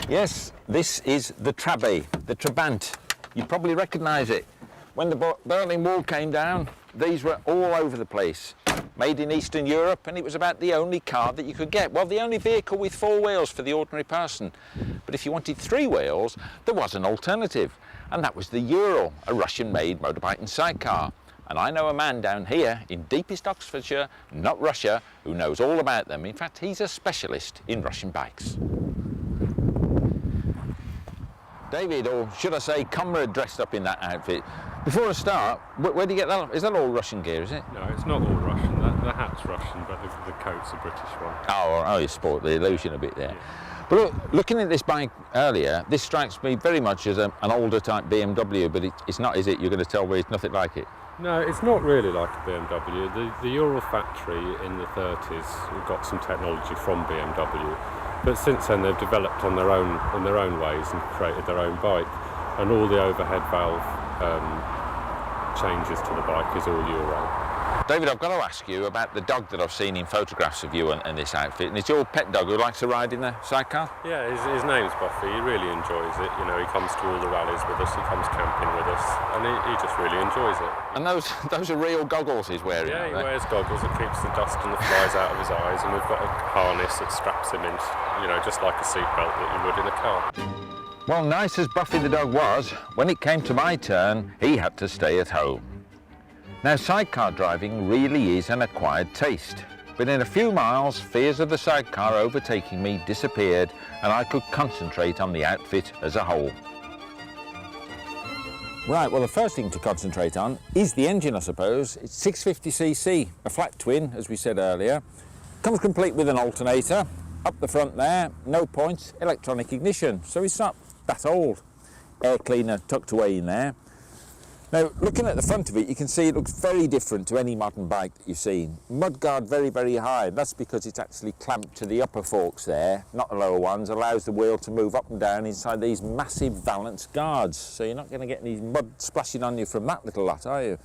Yes, this is the Trabé, the Trabant. You probably recognise it. When the Berlin Wall came down, these were all over the place. Made in Eastern Europe, and it was about the only car that you could get. Well, the only vehicle with 4 wheels for the ordinary person. But if you wanted 3 wheels, there was an alternative, and that was the Ural, a Russian-made motorbike and sidecar. And I know a man down here in deepest Oxfordshire, not Russia, who knows all about them. In fact, he's a specialist in Russian bikes. David, or should I say comrade, dressed up in that outfit. Before I start, where do you get that? Is that all Russian gear, is it? No, it's not all Russian. The hat's Russian, but the coat's a British one. Oh, you sport the illusion a bit there. Yeah. But look, looking at this bike earlier, this strikes me very much as an older type BMW, but it's not, is it? You're going to tell me it's nothing like it. No, it's not really like a BMW. The Ural factory in the 30s got some technology from BMW, but since then they've developed on their own ways and created their own bike, and all the overhead valve changes to the bike is all Ural. David, I've got to ask you about the dog that I've seen in photographs of you and this outfit, and it's your pet dog who likes to ride in the sidecar? Yeah, his name's Buffy. He really enjoys it. You know, he comes to all the rallies with us, he comes camping with us, and he just really enjoys it. And those are real goggles he's wearing, yeah, aren't they? He wears goggles that keeps the dust and the flies out of his eyes, and we've got a harness that straps him in, you know, just like a seatbelt that you would in a car. Well, nice as Buffy the dog was, when it came to my turn, he had to stay at home. Now, sidecar driving really is an acquired taste, but in a few miles, fears of the sidecar overtaking me disappeared, and I could concentrate on the outfit as a whole. Right, well, the first thing to concentrate on is the engine, I suppose. It's 650cc, a flat twin, as we said earlier. Comes complete with an alternator. Up the front there, no points, electronic ignition, so it's not that old. Air cleaner tucked away in there. Now, looking at the front of it, you can see it looks very different to any modern bike that you've seen. Mudguard very, very high. That's because it's actually clamped to the upper forks there, not the lower ones. Allows the wheel to move up and down inside these massive valance guards. So you're not going to get any mud splashing on you from that little lot, are you?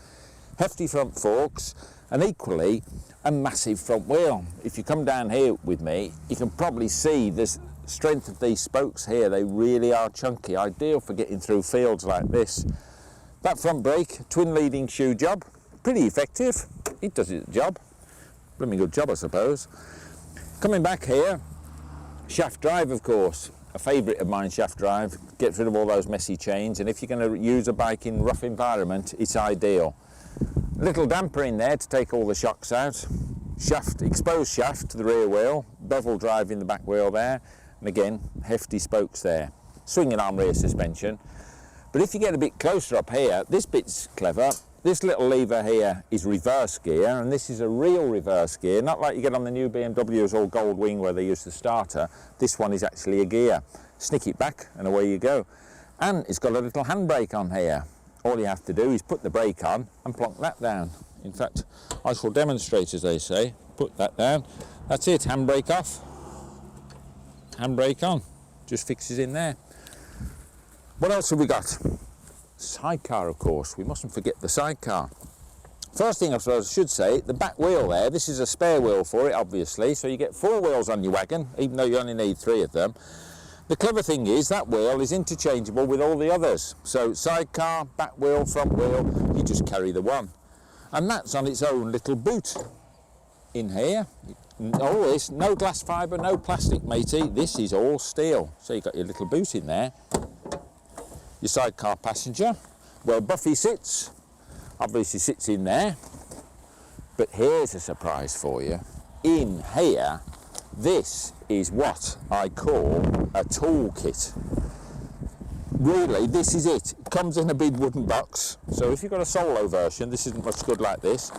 Hefty front forks, and equally a massive front wheel. If you come down here with me, you can probably see the strength of these spokes here. They really are chunky, ideal for getting through fields like this. That front brake, twin leading shoe job, pretty effective. It does its job. Blooming good job, I suppose. Coming back here, shaft drive, of course. A favourite of mine, shaft drive. Gets rid of all those messy chains, and if you're going to use a bike in rough environment, it's ideal. Little damper in there to take all the shocks out. Shaft, exposed shaft to the rear wheel, bevel drive in the back wheel there, and again, hefty spokes there. Swinging arm rear suspension. But if you get a bit closer up here, this bit's clever. This little lever here is reverse gear, and this is a real reverse gear, not like you get on the new BMWs all gold wing where they use the starter. This one is actually a gear. Snick it back and away you go. And it's got a little handbrake on here. All you have to do is put the brake on and plonk that down. In fact, I shall demonstrate, as they say. Put that down. That's it, handbrake off, handbrake on. Just fixes in there. What else have we got? Sidecar, of course. We mustn't forget the sidecar. First thing I suppose I should say, the back wheel there, this is a spare wheel for it, obviously, so you get 4 wheels on your wagon, even though you only need 3 of them. The clever thing is that wheel is interchangeable with all the others. So sidecar, back wheel, front wheel, you just carry the one. And that's on its own little boot in here. All this, no glass fibre, no plastic, matey. This is all steel. So you've got your little boot in there. Your sidecar passenger, where Buffy sits, obviously sits in there. But here's a surprise for you. In here, this is what I call a toolkit. Really, this is it. It comes in a big wooden box. So if you've got a solo version, this isn't much good like this.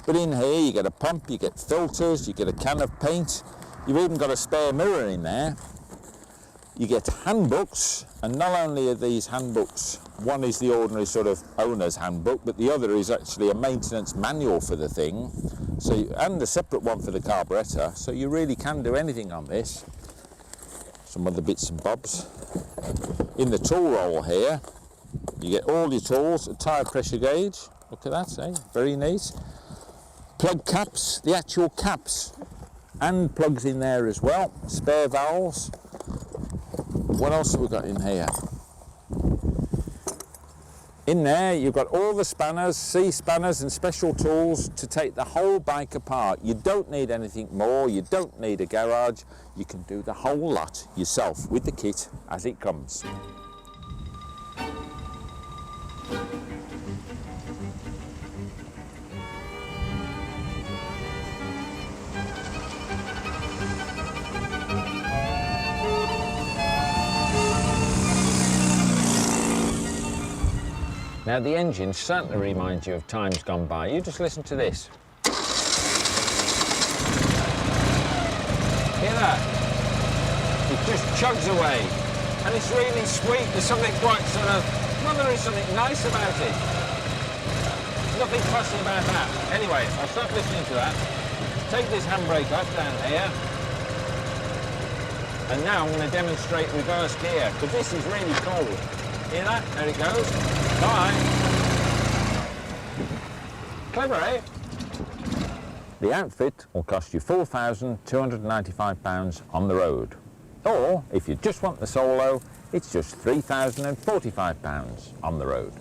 But in here, you get a pump, you get filters, you get a can of paint. You've even got a spare mirror in there. You get handbooks, and not only are these handbooks, one is the ordinary sort of owner's handbook, but the other is actually a maintenance manual for the thing, and a separate one for the carburettor, so you really can do anything on this. Some other bits and bobs. In the tool roll here, you get all your tools, a tyre pressure gauge, look at that, eh? Very neat. Plug caps, the actual caps, and plugs in there as well, spare valves. What else have we got in here? In there you've got all the spanners, C-spanners and special tools to take the whole bike apart. You don't need anything more, you don't need a garage, you can do the whole lot yourself with the kit as it comes. Now the engine certainly reminds you of times gone by. You just listen to this. Hear that? It just chugs away. And it's really sweet. There's something quite sort of, well, there is something nice about it. Nothing fussy about that. Anyway, I'll stop listening to that. Take this handbrake off down here. And now I'm going to demonstrate reverse gear, because this is really cool. Hear that? There it goes. Bye. Clever, eh? The outfit will cost you £4,295 on the road. Or, if you just want the solo, it's just £3,045 on the road.